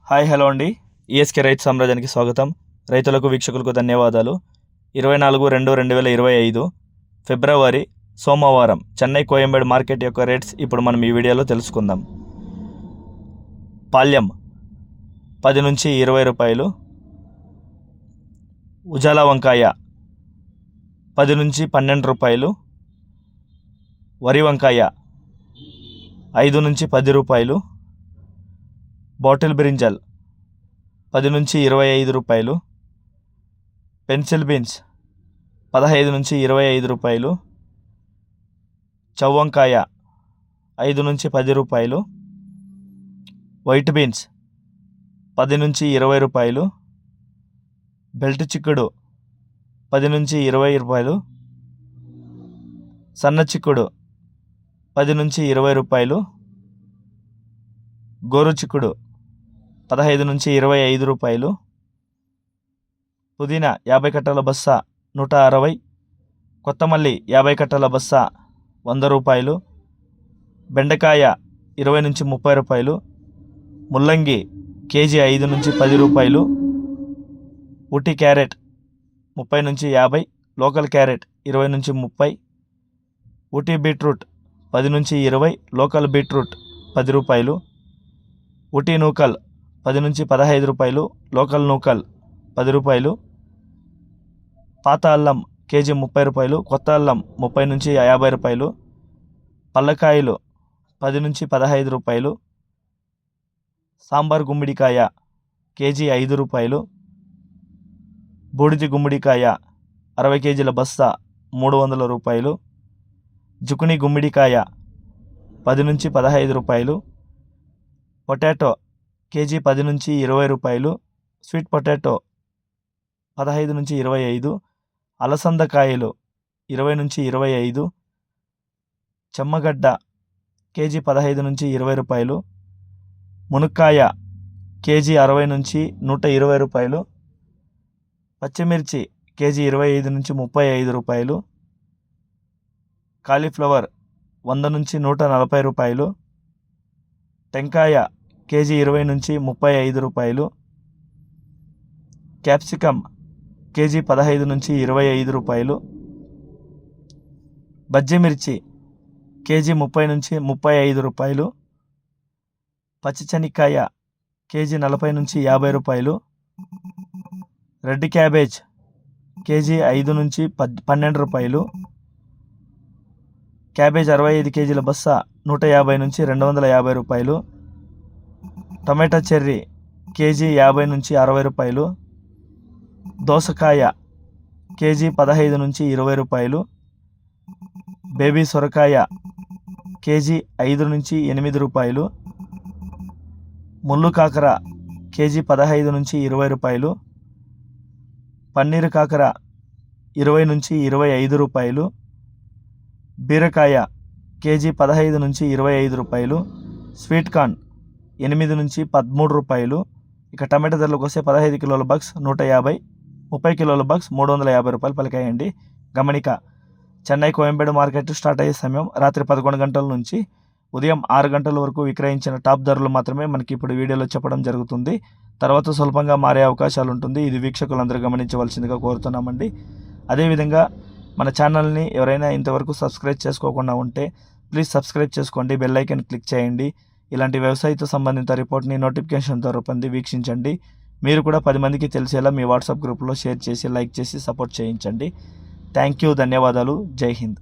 Hi hello అండి. ESK రైతు సామ్రాజ్యానికి స్వాగతం. రైతులకు వీక్షకులకు ధన్యవాదాలు. 24/2/2025 ఫిబ్రవరి సోమవారం చెన్నై కోయంబేడు మార్కెట్ యొక్క రేట్స్ ఇప్పుడు మనం ఈ వీడియోలో తెలుసుకుందాం. పాల్యం 10 నుంచి 20 రూపాయలు, ఉజాలా వంకాయ 10 నుంచి 12 రూపాయలు, వరి వంకాయ 5 నుంచి 10 రూపాయలు, బాటిల్ బ్రింజల్ 10 నుంచి 25 రూపాయలు, పెన్సిల్ బీన్స్ 15 నుంచి 25 రూపాయలు, చౌవంకాయ 5 నుంచి 10 రూపాయలు, వైట్ బీన్స్ 10 నుంచి 20 రూపాయలు, బెల్ట్ చిక్కుడు 10 నుంచి 20 రూపాయలు, సన్న చిక్కుడు 10 నుంచి 20 రూపాయలు, గోరు చిక్కుడు 15 నుంచి 25 రూపాయలు, పుదీనా 50 కట్టల బస్తా 160, కొత్తమల్లి 50 కట్టల బస్తా 100 రూపాయలు, బెండకాయ 20 నుంచి 30 రూపాయలు, ముల్లంగి కేజీ 5 నుంచి 10 రూపాయలు, ఊటీ క్యారెట్ 30 నుంచి 50, లోకల్ క్యారెట్ 20 నుంచి 30, ఊటీ బీట్రూట్ 10 నుంచి 20, లోకల్ బీట్రూట్ 10 రూపాయలు, ఊటీ నూకల్ 10 నుంచి 15 రూపాయలు, లోకల్ నూకల్ 10 రూపాయలు, పాత అల్లం కేజీ 30 రూపాయలు, కొత్త అల్లం 30 నుంచి 50 రూపాయలు, పల్లకాయలు 10 నుంచి 15 రూపాయలు, సాంబార్ గుమ్మడికాయ కేజీ 5 రూపాయలు, బూడిది గుమ్మడికాయ 60 కేజీల బస్తా 300 రూపాయలు, జుకుని గుమ్మడికాయ 10 నుంచి 15 రూపాయలు, పొటాటో కేజీ 10 నుంచి 20 రూపాయలు, స్వీట్ పొటాటో 15 నుంచి 25, అలసందకాయలు 20 నుంచి 25, చెమ్మగడ్డ కేజీ 15 నుంచి 20 రూపాయలు, మునక్కాయ కేజీ 60 నుంచి 120 రూపాయలు, పచ్చిమిర్చి కేజీ 25 నుంచి 35 రూపాయలు, కాలీఫ్లవర్ 100 నుంచి 140 రూపాయలు, టెంకాయ కేజీ 20 నుంచి 35 రూపాయలు, క్యాప్సికమ్ కేజీ 15 నుంచి 25 రూపాయలు, బజ్జిమిర్చి కేజీ 30 నుంచి 35 రూపాయలు, పచ్చిశనక్కాయ కేజీ 40 నుంచి 50 రూపాయలు, రెడ్ క్యాబేజ్ కేజీ 5 నుంచి 12 రూపాయలు, క్యాబేజ్ 65 కేజీల బస్తా 150 నుంచి 250 రూపాయలు, టమాటా చెర్రీ కేజీ 50 నుంచి 60 రూపాయలు, దోసకాయ కేజీ 15 నుంచి 20 రూపాయలు, బేబీ సొరకాయ కేజీ 5 నుంచి 8 రూపాయలు, ముళ్ళు కాకర కేజీ 15 నుంచి 20 రూపాయలు, పన్నీరు కాకర 20 నుంచి 25 రూపాయలు, బీరకాయ కేజీ 15 నుంచి 25 రూపాయలు, స్వీట్ కార్న్ 8 నుంచి 13 రూపాయలు. ఇక టమాటా ధరలకు వస్తే 15 కిలోల బాక్స్ 150, 30 కిలోల బాక్స్ 350 రూపాయలు పలికాయండి. గమనిక, చెన్నై కోయంబేడు మార్కెట్ స్టార్ట్ అయ్యే సమయం రాత్రి 11 గంటల నుంచి ఉదయం 6 గంటల వరకు విక్రయించిన టాప్ ధరలు మాత్రమే మనకి ఇప్పుడు వీడియోలో చెప్పడం జరుగుతుంది. తర్వాత స్వల్పంగా మారే అవకాశాలు ఉంటుంది. ఇది వీక్షకులందరూ గమనించవలసిందిగా కోరుతున్నామండి. అదేవిధంగా మన ఛానల్ని ఎవరైనా ఇంతవరకు సబ్స్క్రైబ్ చేసుకోకుండా ఉంటే ప్లీజ్ సబ్స్క్రైబ్ చేసుకోండి, బెల్ ఐకాన్ క్లిక్ చేయండి. ఇలాంటి వ్యవసాయతో సంబంధిత రిపోర్ట్ని నోటిఫికేషన్తో రూపొంది వీక్షించండి. మీరు కూడా 10 మందికి తెలిసేలా మీ వాట్సాప్ గ్రూప్లో షేర్ చేసి లైక్ చేసి సపోర్ట్ చేయించండి. థ్యాంక్ యూ, ధన్యవాదాలు, జై హింద్.